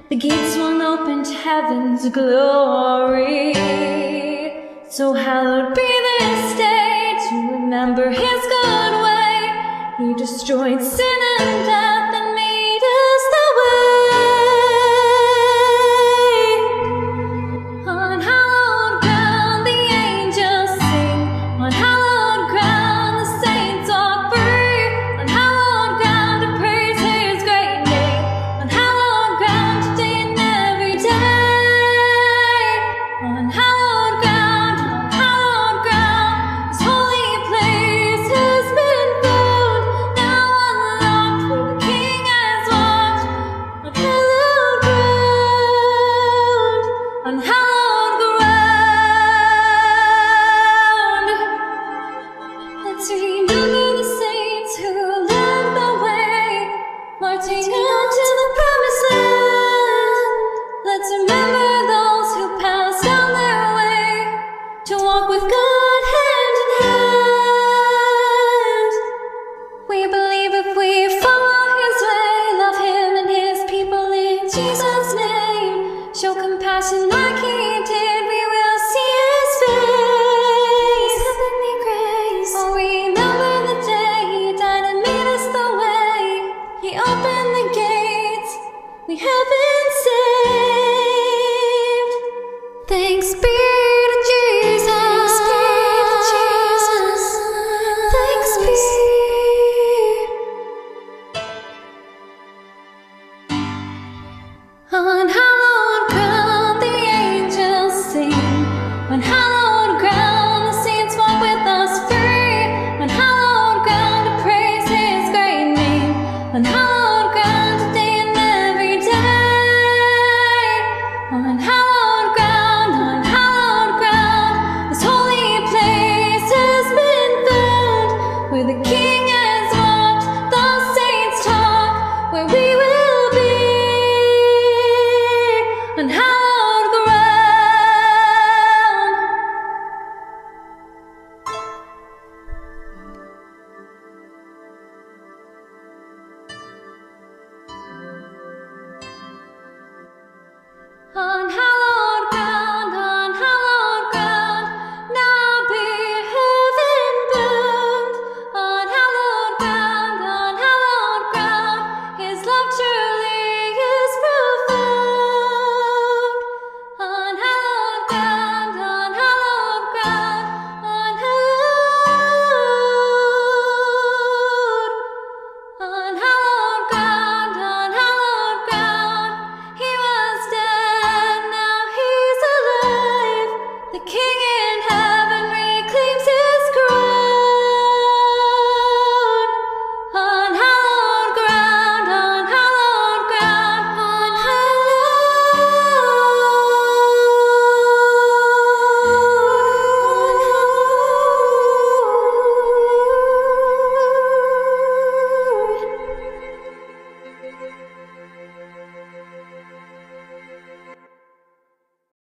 The gates swung open to heaven's glory. So hallowed be this day to remember his good way. He destroyed sin and death and made us the way. On hallowed ground the angels sing. On hallowed ground the saints walk free. On hallowed ground to praise his great name. On hallowed ground today and every day. On hallowed ground, his holy place has been found. Now unlocked where the King has walked. On hallowed ground, on hallowed ground. Let's remember the saints who led the way, marching on to the promised land. Let's remember those who passed on their way to walk with God hand in hand. We believe if we follow his way, love him and his people in Jesus' name, show compassion